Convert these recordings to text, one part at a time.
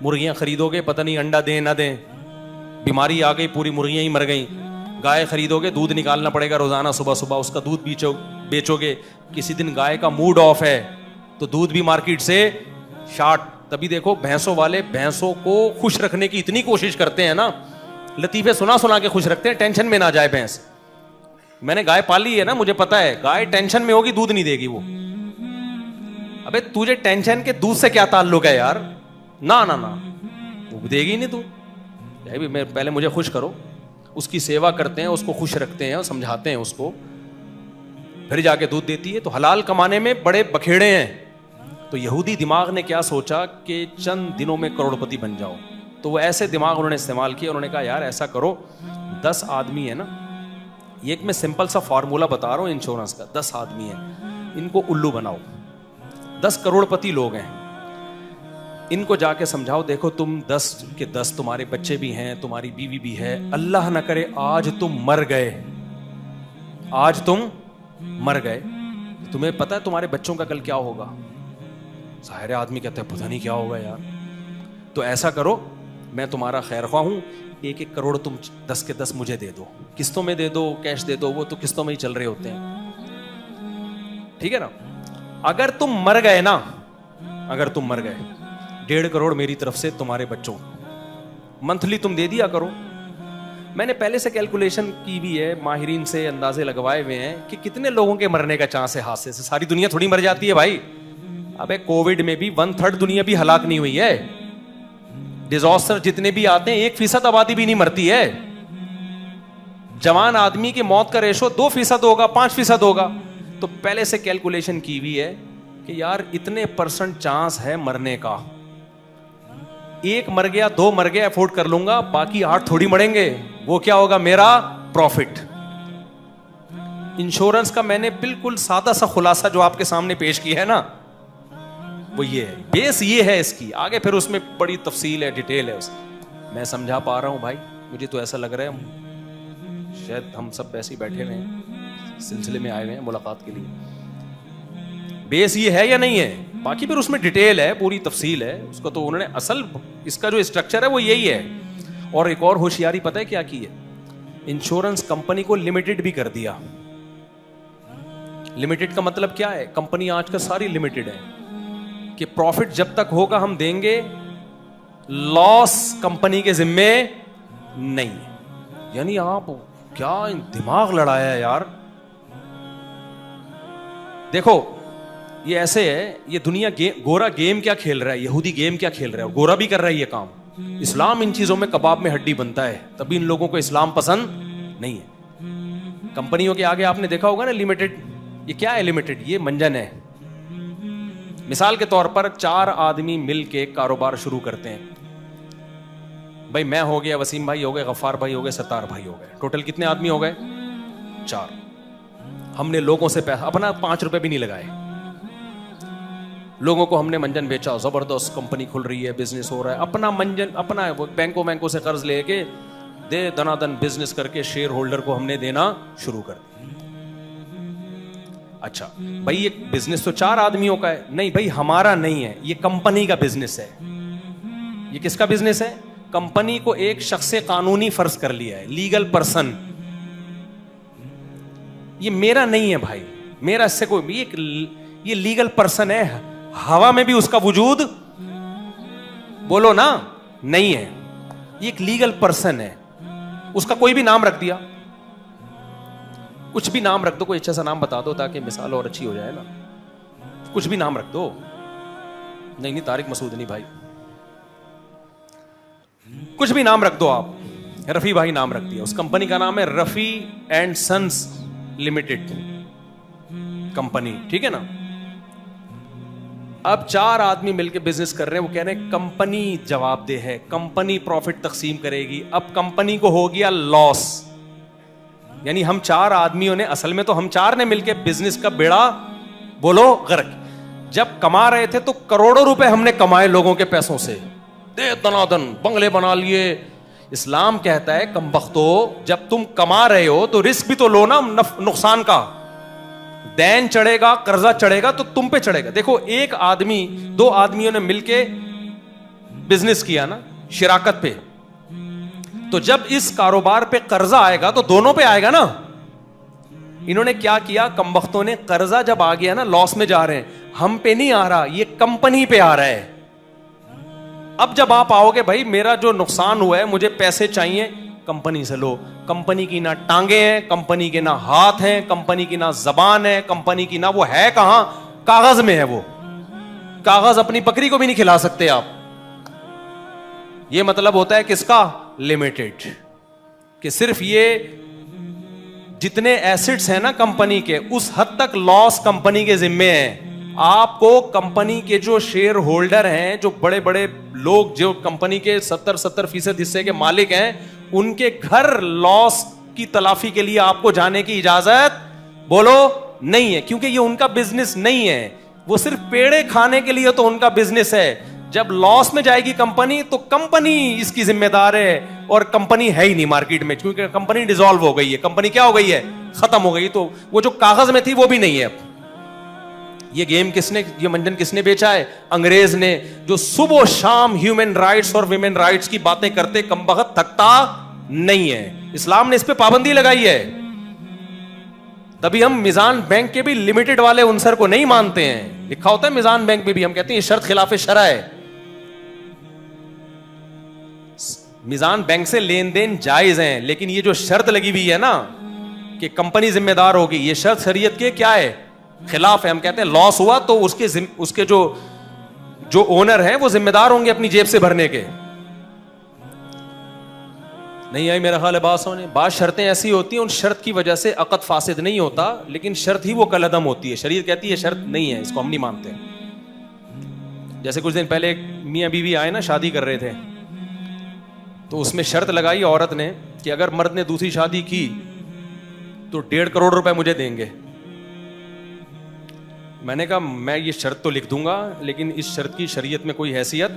مرغیاں خریدو گے پتہ نہیں انڈا دیں نہ دیں, بیماری آ گئی پوری مرغیاں ہی مر گئیں. گائے خریدو گے دودھ نکالنا پڑے گا روزانہ صبح صبح, اس کا دودھ بیچو گے. کسی دن گائے کا موڈ آف ہے تو دودھ بھی مارکیٹ سے شارٹ. تبھی دیکھو بھینسوں والے بھینسوں کو خوش رکھنے کی اتنی کوشش کرتے ہیں نا, لطیفے سنا کے خوش رکھتے ہیں, ٹینشن میں نہ جائے بھینس. میں نے گائے پالی ہے نا, مجھے پتا ہے گائے ٹینشن میں ہوگی دودھ نہیں دے گی وہ. ابے تجھے ٹینشن کے دودھ سے کیا تعلق ہے یار, نہ وہ دے گی نہیں تو پہلے مجھے خوش کرو. اس کی سیوا کرتے ہیں, اس کو خوش رکھتے ہیں اور سمجھاتے ہیں اس کو, پھر جا کے دودھ دیتی ہے. تو حلال کمانے میں بڑے بکھیڑے ہیں. تو یہودی دماغ نے کیا سوچا کہ چند دنوں میں کروڑپتی بن جاؤ, تو وہ ایسے دماغ انہوں نے استعمال کیا. انہوں نے کہا یار ایسا کرو, 10 آدمی ہے نا, یہ ایک میں سمپل سا فارمولا بتا رہا ہوں انشورنس کا. 10 آدمی ہیں, ان کو الو بناؤ. 10 کروڑپتی لوگ ہیں, ان کو جا کے سمجھاؤ دیکھو تم 10 کے 10 تمہارے بچے بھی ہیں, تمہاری بیوی بھی ہے, اللہ نہ کرے آج تم مر گئے, تمہیں پتہ ہے تمہارے بچوں کا کل کیا ہوگا؟ ظاہر آدمی کہتا ہے پتہ نہیں کیا ہوگا یار. تو ایسا کرو, میں تمہارا خیر خواہ ہوں, 1 کروڑ تم 10 کے 10 مجھے دے دو, قسطوں میں دے دو, کیش دے دو, وہ تو قسطوں میں ہی چل رہے ہوتے ہیں, ٹھیک ہے نا. اگر تم مر گئے 1.5 کروڑ میری طرف سے تمہارے بچوں منتھلی تم دے دیا کرو. میں نے پہلے سے کیلکولیشن کی بھی ہے, ماہرین سے اندازے لگوائے ہوئے ہیں کہ کتنے لوگوں کے مرنے کا چانس ہے حادثے سے. ساری دنیا تھوڑی مر جاتی ہے بھائی. ابے کووڈ میں بھی 1/3 دنیا بھی ہلاک نہیں ہوئی ہے. ڈیزاسٹر جتنے بھی آتے ہیں 1% آبادی بھی نہیں مرتی ہے. جوان آدمی کی موت کا ریشو 2% ہوگا, 5% ہوگا. تو پہلے سے کیلکولیشن کی ہوئی ہے کہ یار اتنے % چانس ہے مرنے کا. 1 مر گیا 2 مر گیا افورڈ کر لوں گا, باقی 8 تھوڑی مریں گے. وہ کیا ہوگا میرا پروفٹ. انشورنس کا میں نے بالکل سادہ سا خلاصہ جو آپ کے سامنے پیش کیا ہے نا, وہ یہ ہے, بیس یہ ہے اس کی. آگے پھر اس میں بڑی تفصیل ہے, ڈیٹیل ہے اس. میں سمجھا پا رہا ہوں بھائی؟ مجھے تو ایسا لگ رہا ہے شاید ہم سب ایسے ہی بیٹھے ہوئے ہیں, سلسلے میں آئے ہوئے ہیں ملاقات کے لیے. بیس یہ ہے یا نہیں ہے؟ باقی پھر اس میں ڈیٹیل ہے, پوری تفصیل ہے اس کا. تو انہوں نے اصل اس کا جو اسٹرکچر ہے وہ یہی ہے. اور ایک اور ہوشیاری پتہ ہے کیا کی ہے؟ انشورنس کمپنی کو لمیٹڈ بھی کر دیا. لمیٹڈ کا مطلب کیا ہے؟ کمپنی آج کل ساری لمیٹڈ ہے کہ پروفٹ جب تک ہوگا ہم دیں گے, لاس کمپنی کے ذمے نہیں. یعنی آپ کیا دماغ لڑایا ہے یار. دیکھو یہ ایسے ہے, یہ دنیا گورا گیم کیا کھیل رہا ہے, یہودی گیم کیا کھیل رہا ہے, گورا بھی کر رہا ہے یہ کام. اسلام ان چیزوں میں کباب میں ہڈی بنتا ہے, تبھی ان لوگوں کو اسلام پسند نہیں ہے. کمپنیوں کے آگے آپ نے دیکھا ہوگا نا لمیٹڈ. یہ کیا ہے لمیٹڈ؟ یہ منجن ہے. مثال کے طور پر 4 آدمی مل کے کاروبار شروع کرتے ہیں. بھائی میں ہو گیا, وسیم بھائی ہو گئے, غفار بھائی ہو گئے, ستار بھائی ہو گئے. ٹوٹل کتنے آدمی ہو گئے؟ 4. ہم نے لوگوں سے پیسہ اپنا 5 روپے بھی نہیں لگائے, لوگوں کو ہم نے منجن بیچا, زبردست کمپنی کھل رہی ہے, بزنس ہو رہا ہے. اپنا منجن اپنا بینکوں سے قرض لے کے دے دنا دن بزنس کر کے شیئر ہولڈر کو ہم نے دینا شروع کر دیا. اچھا بھائی یہ بزنس تو 4 آدمیوں کا ہے. نہیں بھائی ہمارا نہیں ہے, یہ کمپنی کا بزنس ہے. یہ کس کا بزنس ہے؟ کمپنی کو ایک شخص قانونی فرض کر لیا ہے, لیگل پرسن. یہ میرا نہیں ہے بھائی, میرا اس سے کوئی, یہ لیگل پرسن ہے. ہوا میں بھی اس کا وجود بولو نا نہیں ہے. یہ ایک لیگل پرسن ہے. اس کا کوئی بھی نام رکھ دیا, کچھ بھی نام رکھ دو, کوئی اچھا سا نام بتا دو تاکہ مثال اور اچھی ہو جائے نا. کچھ بھی نام رکھ دو. نہیں طارق مسعود نہیں بھائی, کچھ بھی نام رکھ دو آپ. رفیع بھائی نام رکھ دیا, اس کمپنی کا نام ہے Rafi and since limited company, ٹھیک ہے نا. اب 4 آدمی مل کے بزنس کر رہے ہیں, وہ کہہ رہے ہیں کمپنی جواب دہ ہے, کمپنی پروفٹ تقسیم کرے گی. اب کمپنی کو ہو گیا لاس, یعنی ہم 4 آدمیوں نے, اصل میں تو ہم 4 نے مل کے بزنس کا بیڑا بولو غرق. جب کما رہے تھے تو کروڑوں روپے ہم نے کمائے لوگوں کے پیسوں سے, دے دنادن بنگلے بنا لیے. اسلام کہتا ہے کمبختو, جب تم کما رہے ہو تو رسک بھی تو لو نا نقصان کا. دین چڑھے گا, قرضہ چڑھے گا تو تم پہ چڑھے گا. دیکھو 1 آدمی 2 آدمیوں نے مل کے بزنس کیا نا شراکت پہ, تو جب اس کاروبار پہ قرضہ آئے گا تو دونوں پہ آئے گا نا. انہوں نے کیا کیا, کمبختوں نے, قرضہ جب آ گیا نا, لاس میں جا رہے ہیں, ہم پہ نہیں آ رہا, یہ کمپنی پہ آ رہا ہے. اب جب آپ آؤ گے بھائی میرا جو نقصان ہوا ہے مجھے پیسے چاہیے, کمپنی سے لو. کمپنی کی نہ ٹانگیں ہیں, کمپنی کے نہ ہاتھ ہیں, کمپنی کی نہ زبان ہے, کمپنی کی نہ وہ ہے کہاں, کاغذ میں ہے. وہ کاغذ اپنی بکری کو بھی نہیں کھلا سکتے آپ. یہ مطلب ہوتا ہے کس کا, لمیٹڈ, کہ صرف یہ جتنے ایسٹس ہیں نا کمپنی کے, اس حد تک لاس کمپنی کے ذمے ہیں. آپ کو کمپنی کے جو شیئر ہولڈر ہیں, جو بڑے بڑے لوگ جو کمپنی کے 70% حصے کے مالک ہیں, ان کے گھر لاس کی تلافی کے لیے آپ کو جانے کی اجازت بولو نہیں ہے, کیونکہ یہ ان کا بزنس نہیں ہے. وہ صرف پیڑے کھانے کے لیے تو ان کا بزنس ہے. جب لاس میں جائے گی کمپنی تو کمپنی اس کی ذمہ دار ہے, اور کمپنی ہے ہی نہیں مارکیٹ میں, کیونکہ کمپنی ڈیزالو ہو گئی ہے. کمپنی کیا ہو گئی ہے, ختم ہو گئی. تو وہ جو کاغذ میں تھی وہ بھی نہیں ہے. یہ گیم کس نے, یہ منجن کس نے بیچا ہے, انگریز نے, جو صبح و شام ہیومن رائٹس اور ویمن رائٹس کی باتیں کرتے کمبخت تھکتا نہیں ہے. اسلام نے اس پہ پابندی لگائی ہے. تبھی ہم میزان بینک کے بھی لمیٹڈ والے عنصر کو نہیں مانتے ہیں. لکھا ہوتا ہے میزان بینک میں بھی, ہم کہتے ہیں یہ شرط خلاف شرع ہے. میزان بینک سے لین دین جائز ہیں, لیکن یہ جو شرط لگی ہوئی ہے نا کہ کمپنی ذمہ دار ہوگی, یہ شرط شریعت کے کیا ہے, خلاف ہے. ہم کہتے ہیں لاس ہوا تو اس کے جو اونر ہیں وہ ذمہ دار ہوں گے اپنی جیب سے بھرنے کے. نہیں آئی میرا خیال ہے بات سونے. بعض شرطیں ایسی ہوتی ہیں ان شرط کی وجہ سے عقد فاسد نہیں ہوتا, لیکن شرط ہی وہ کالعدم ہوتی ہے. شریعت کہتی ہے شرط نہیں ہے, اس کو ہم نہیں مانتے. جیسے کچھ دن پہلے ایک میاں بیوی آئے نا, شادی کر رہے تھے, تو اس میں شرط لگائی عورت نے کہ اگر مرد نے دوسری شادی کی تو 1.5 کروڑ روپے مجھے دیں گے. میں نے کہا میں یہ شرط تو لکھ دوں گا, لیکن اس شرط کی شریعت میں کوئی حیثیت,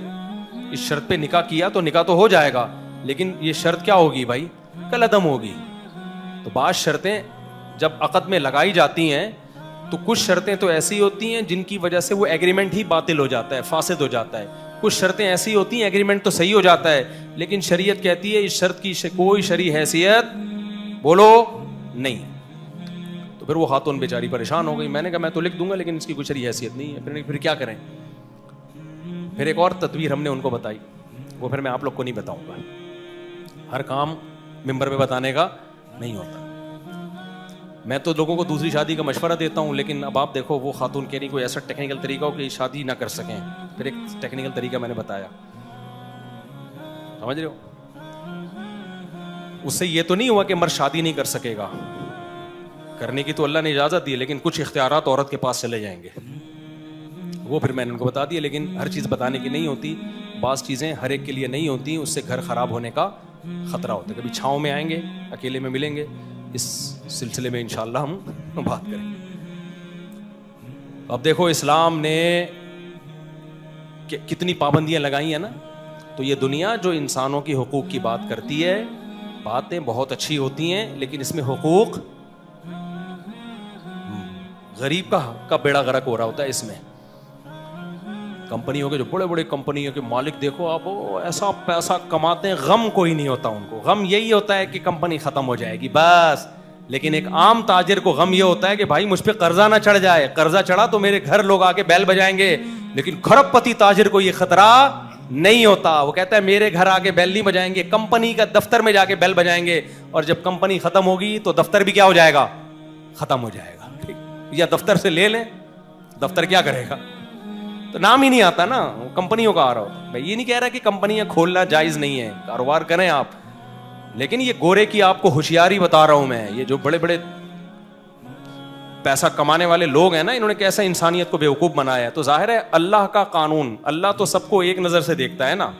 اس شرط پہ نکاح کیا تو نکاح تو ہو جائے گا, لیکن یہ شرط کیا ہوگی بھائی, کالعدم ہوگی. تو بعض شرطیں جب عقد میں لگائی جاتی ہیں تو کچھ شرطیں تو ایسی ہوتی ہیں جن کی وجہ سے وہ ایگریمنٹ ہی باطل ہو جاتا ہے, فاسد ہو جاتا ہے. کچھ شرطیں ایسی ہوتی ہیں ایگریمنٹ تو صحیح ہو جاتا ہے, لیکن شریعت کہتی ہے اس شرط کی کوئی شرعی حیثیت بولو نہیں. تو پھر وہ خاتون بیچاری پریشان ہو گئی. میں نے کہا میں تو لکھ دوں گا لیکن اس کی کوئی شرعی حیثیت نہیں ہے. پھر کیا کریں. پھر ایک اور تدبیر ہم نے ان کو بتائی, وہ پھر میں آپ لوگ کو نہیں بتاؤں گا. ہر کام ممبر پہ بتانے کا نہیں ہوتا. میں تو لوگوں کو دوسری شادی کا مشورہ دیتا ہوں, لیکن اب آپ دیکھو وہ خاتون کہہ رہی کوئی ایسا ٹیکنیکل طریقہ ہو کہ شادی نہ کر سکیں. پھر ایک ٹیکنیکل طریقہ میں نے بتایا, سمجھ رہے ہو. اس سے یہ تو نہیں ہوا کہ مرد شادی نہیں کر سکے گا, کرنے کی تو اللہ نے اجازت دی, لیکن کچھ اختیارات عورت کے پاس چلے جائیں گے. وہ پھر میں نے ان کو بتا دیا, لیکن ہر چیز بتانے کی نہیں ہوتی. بعض چیزیں ہر ایک کے لیے نہیں ہوتی, اس سے گھر خراب ہونے کا خطرہ ہوتا ہے. کبھی چھاؤں میں آئیں گے, اکیلے میں ملیں گے, اس سلسلے میں انشاءاللہ ہم بات کریں گے. اب دیکھو اسلام نے کتنی پابندیاں لگائی ہیں نا. تو یہ دنیا جو انسانوں کی حقوق کی بات کرتی ہے, باتیں بہت اچھی ہوتی ہیں, لیکن اس میں حقوق غریب کا بیڑا غرق ہو رہا ہوتا ہے. اس میں کمپنیوں کے جو بڑے بڑے کمپنیوں کے مالک دیکھو آپ, ایسا پیسہ کماتے ہیں, غم کوئی نہیں ہوتا ان کو. غم یہی ہوتا ہے کہ کمپنی ختم ہو جائے گی بس. لیکن ایک عام تاجر کو غم یہ ہوتا ہے کہ بھائی مجھ پہ قرضہ نہ چڑھ جائے, قرضہ چڑھا تو میرے گھر لوگ آ کے بیل بجائیں گے. لیکن کھرب پتی تاجر کو یہ خطرہ نہیں ہوتا. وہ کہتا ہے میرے گھر آ کے بیل نہیں بجائیں گے, کمپنی کا دفتر میں جا کے بیل بجائیں گے, اور جب کمپنی ختم ہوگی تو دفتر بھی کیا ہو جائے گا, ختم ہو جائے گا. یا دفتر سے لے لیں, دفتر کیا کرے گا, تو نام ہی نہیں آتا نا, کمپنیوں کا آ رہا ہوتا. میں یہ نہیں کہہ رہا کہ کمپنیاں کھولنا جائز نہیں ہے, کاروبار کریں آپ, لیکن یہ گورے کی آپ کو ہوشیاری بتا رہا ہوں میں. یہ جو بڑے بڑے پیسہ کمانے والے لوگ ہیں نا, انہوں نے کیسا انسانیت کو بیوقوف بنایا ہے. تو ظاہر ہے اللہ کا قانون, اللہ تو سب کو ایک نظر سے دیکھتا ہے نا,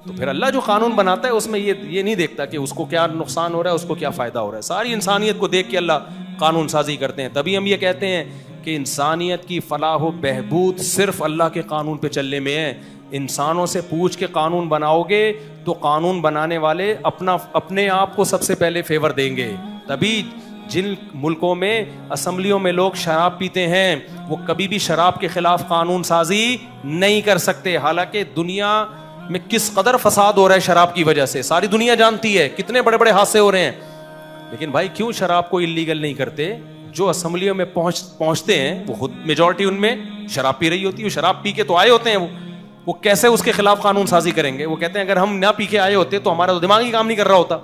تو پھر اللہ جو قانون بناتا ہے اس میں یہ نہیں دیکھتا کہ اس کو کیا نقصان ہو رہا ہے, اس کو کیا فائدہ ہو رہا ہے. ساری انسانیت کو دیکھ کے اللہ قانون سازی کرتے ہیں. تبھی ہم یہ کہتے ہیں کہ انسانیت کی فلاح و بہبود صرف اللہ کے قانون پہ چلنے میں ہے. انسانوں سے پوچھ کے قانون بناؤ گے تو قانون بنانے والے اپنے آپ کو سب سے پہلے فیور دیں گے. تبھی جن ملکوں میں اسمبلیوں میں لوگ شراب پیتے ہیں, وہ کبھی بھی شراب کے خلاف قانون سازی نہیں کر سکتے. حالانکہ دنیا میں کس قدر فساد ہو رہا ہے شراب کی وجہ سے, ساری دنیا جانتی ہے, کتنے بڑے بڑے حادثے ہو رہے ہیں. لیکن بھائی کیوں شراب کو انلیگل نہیں کرتے؟ جو اسمبلیوں میں پہنچتے ہیں وہ خود میجورٹی ان میں شراب پی رہی ہوتی ہے, شراب پی کے تو آئے ہوتے ہیں, وہ کیسے اس کے خلاف قانون سازی کریں گے؟ وہ کہتے ہیں اگر ہم نہ پی کے آئے ہوتے تو ہمارا تو دماغ ہی کام نہیں کر رہا ہوتا.